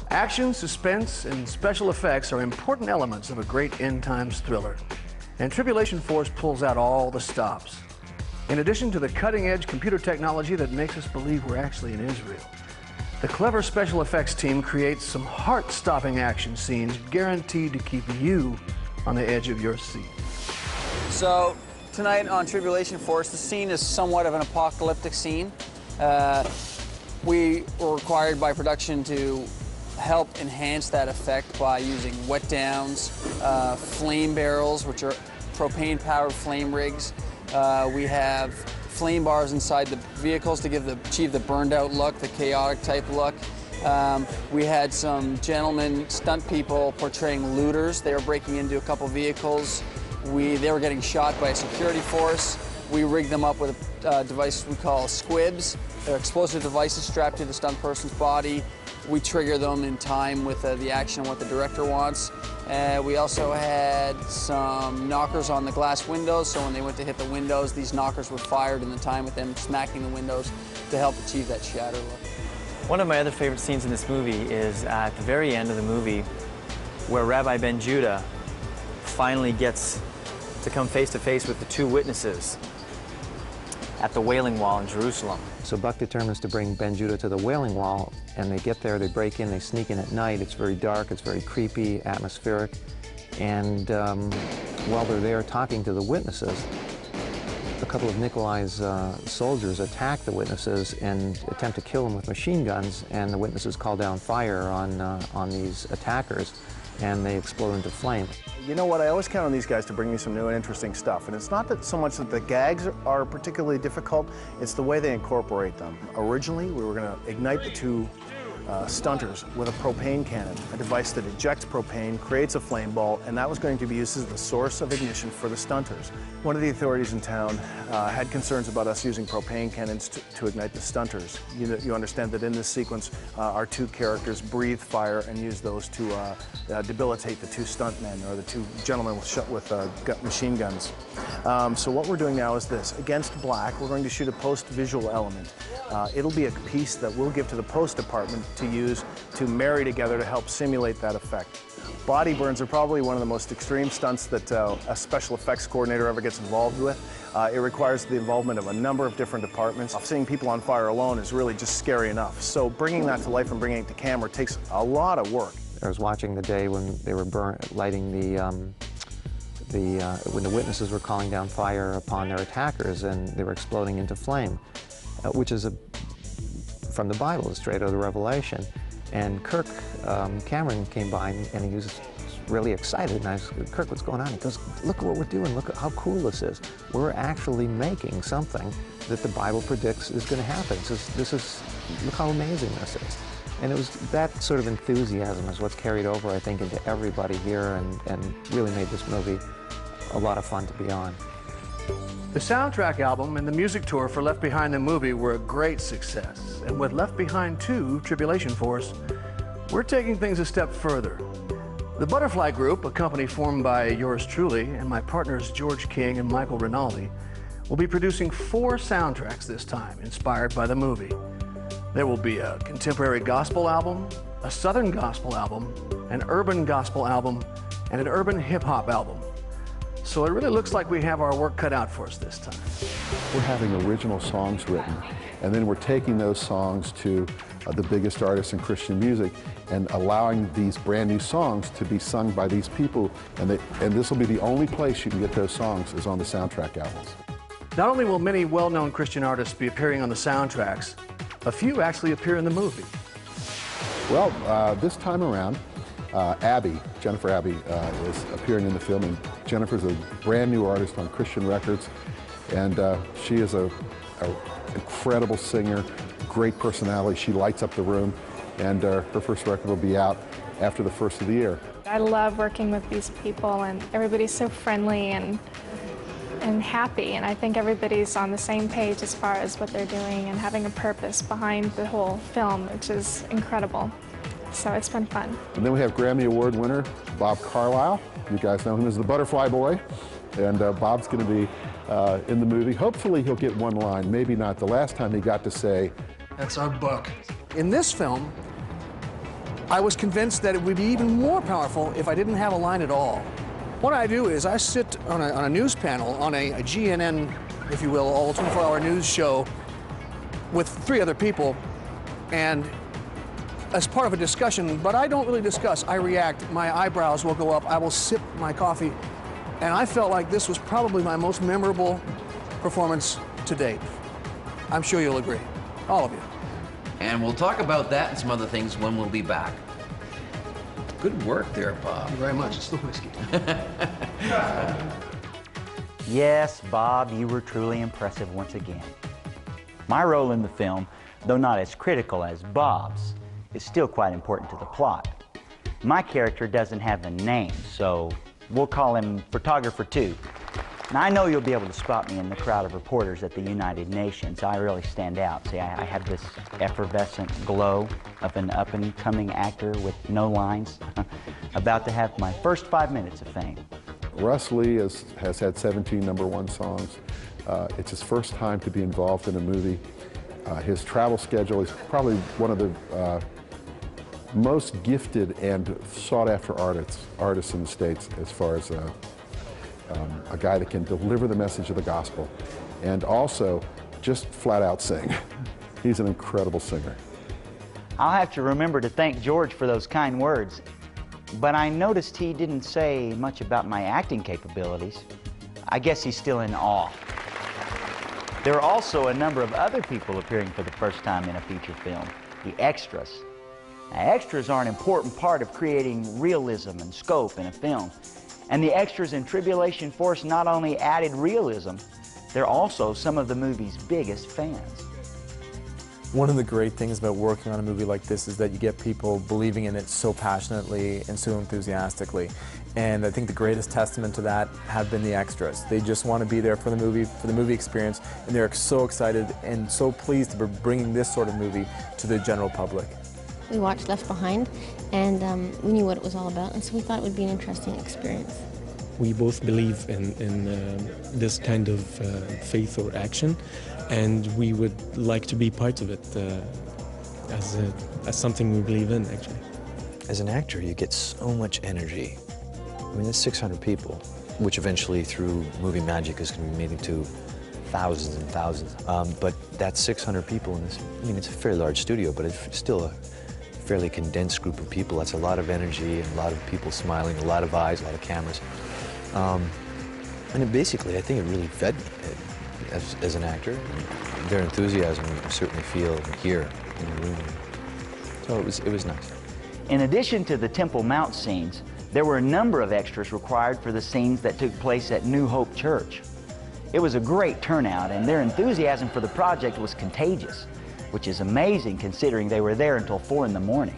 Action, suspense, and special effects are important elements of a great end times thriller. And Tribulation Force pulls out all the stops. In addition to the cutting-edge computer technology that makes us believe we're actually in Israel, the clever special effects team creates some heart-stopping action scenes guaranteed to keep you on the edge of your seat. So, tonight on Tribulation Force, the scene is somewhat of an apocalyptic scene. We were required by production to help enhance that effect by using wet downs, flame barrels, which are propane-powered flame rigs. We have flame bars inside the vehicles to achieve the burned-out look, the chaotic type look. We had some gentlemen, stunt people, portraying looters. They were breaking into a couple vehicles. They were getting shot by a security force. We rigged them up with a device we call squibs. They're explosive devices strapped to the stunt person's body. We trigger them in time with the action and what the director wants. We also had some knockers on the glass windows, so when they went to hit the windows, these knockers were fired in the time with them smacking the windows to help achieve that shatter look. One of my other favorite scenes in this movie is at the very end of the movie where Rabbi Ben Judah finally gets to come face to face with the two witnesses at the Wailing Wall in Jerusalem. So Buck determines to bring Ben Judah to the Wailing Wall, and they get there, they break in, they sneak in at night. It's very dark, it's very creepy, atmospheric, and while they're there talking to the witnesses, a couple of Nikolai's soldiers attack the witnesses and attempt to kill them with machine guns, and the witnesses call down fire on these attackers, and they explode into flame. You know what, I always count on these guys to bring me some new and interesting stuff, and it's not that so much that the gags are particularly difficult, it's the way they incorporate them. Originally, we were going to ignite the two stunters with a propane cannon, a device that ejects propane, creates a flame ball, and that was going to be used as the source of ignition for the stunters. One of the authorities in town had concerns about us using propane cannons to ignite the stunters. You understand that in this sequence, our two characters breathe fire and use those to debilitate the two stuntmen, or the two gentlemen with machine guns. So what we're doing now is this. Against black, we're going to shoot a post-visual element. It'll be a piece that we'll give to the post department to use to marry together to help simulate that effect. Body burns are probably one of the most extreme stunts that a special effects coordinator ever gets involved with. It requires the involvement of a number of different departments. Seeing people on fire alone is really just scary enough. So bringing that to life and bringing it to camera takes a lot of work. I was watching the day when they were lighting when the witnesses were calling down fire upon their attackers and they were exploding into flame, which is from the Bible, straight out of the Revelation. And Kirk Cameron came by and he was really excited. And I said, Kirk, what's going on? He goes, look at what we're doing. Look at how cool this is. We're actually making something that the Bible predicts is going to happen. Look how amazing this is. And it was that sort of enthusiasm is what's carried over, I think, into everybody here and really made this movie a lot of fun to be on. The soundtrack album and the music tour for Left Behind the movie were a great success. And with Left Behind 2, Tribulation Force, we're taking things a step further. The Butterfly Group, a company formed by yours truly and my partners George King and Michael Rinaldi, will be producing 4 soundtracks this time, inspired by the movie. There will be a contemporary gospel album, a southern gospel album, an urban gospel album, and an urban hip-hop album. So it really looks like we have our work cut out for us this time. We're having original songs written, and then we're taking those songs to the biggest artists in Christian music and allowing these brand new songs to be sung by these people, and this will be the only place you can get those songs is on the soundtrack albums. Not only will many well-known Christian artists be appearing on the soundtracks, a few actually appear in the movie. Well, this time around, Jennifer Abbey is appearing in the film, and Jennifer's a brand new artist on Christian Records, and she is an incredible singer, great personality. She lights up the room, and her first record will be out after the first of the year. I love working with these people, and everybody's so friendly and happy, and I think everybody's on the same page as far as what they're doing and having a purpose behind the whole film, which is incredible. So it's been fun. And then we have Grammy Award winner Bob Carlisle. You guys know him as the Butterfly Boy, and Bob's going to be in the movie. Hopefully he'll get one line, maybe not. The last time he got to say, "That's our buck." In this film, I was convinced that it would be even more powerful if I didn't have a line at all. What I do is I sit on a news panel, on a GNN, if you will, all 24-hour news show with 3 other people, and as part of a discussion, but I don't really discuss, I react, my eyebrows will go up, I will sip my coffee, and I felt like this was probably my most memorable performance to date. I'm sure you'll agree, all of you. And we'll talk about that and some other things when we'll be back. Good work there, Bob. Thank you very much. It's the whiskey. Yes, Bob, you were truly impressive once again. My role in the film, though not as critical as Bob's, is still quite important to the plot. My character doesn't have a name, so we'll call him Photographer 2. Now, I know you'll be able to spot me in the crowd of reporters at the United Nations. I really stand out. See, I have this effervescent glow of an up-and-coming actor with no lines, about to have my first 5 minutes of fame. Russ Lee has had 17 #1 songs. It's his first time to be involved in a movie. His travel schedule is probably one of the most gifted and sought-after artists in the States as far as a guy that can deliver the message of the gospel and also just flat out sing. He's an incredible singer. I'll have to remember to thank George for those kind words, but I noticed he didn't say much about my acting capabilities. I guess he's still in awe. There are also a number of other people appearing for the first time in a feature film, the extras. Now, extras are an important part of creating realism and scope in a film. And the extras in Tribulation Force not only added realism, they're also some of the movie's biggest fans. One of the great things about working on a movie like this is that you get people believing in it so passionately and so enthusiastically. And I think the greatest testament to that have been the extras. They just want to be there for the movie experience, and they're so excited and so pleased to be bringing this sort of movie to the general public. We watched Left Behind, and we knew what it was all about, and so we thought it would be an interesting experience. We both believe in this kind of faith or action, and we would like to be part of it as something we believe in, actually. As an actor, you get so much energy. I mean, that's 600 people, which eventually, through movie magic, is going to be made into thousands and thousands. But that's 600 people in this. I mean, it's a fairly large studio, but it's still a fairly condensed group of people. That's a lot of energy and a lot of people smiling, a lot of eyes, a lot of cameras. And it basically, I think it really fed me as an actor. Their enthusiasm you certainly feel and hear in the room. So it was nice. In addition to the Temple Mount scenes, there were a number of extras required for the scenes that took place at New Hope Church. It was a great turnout, and their enthusiasm for the project was contagious, which is amazing considering they were there until 4 in the morning.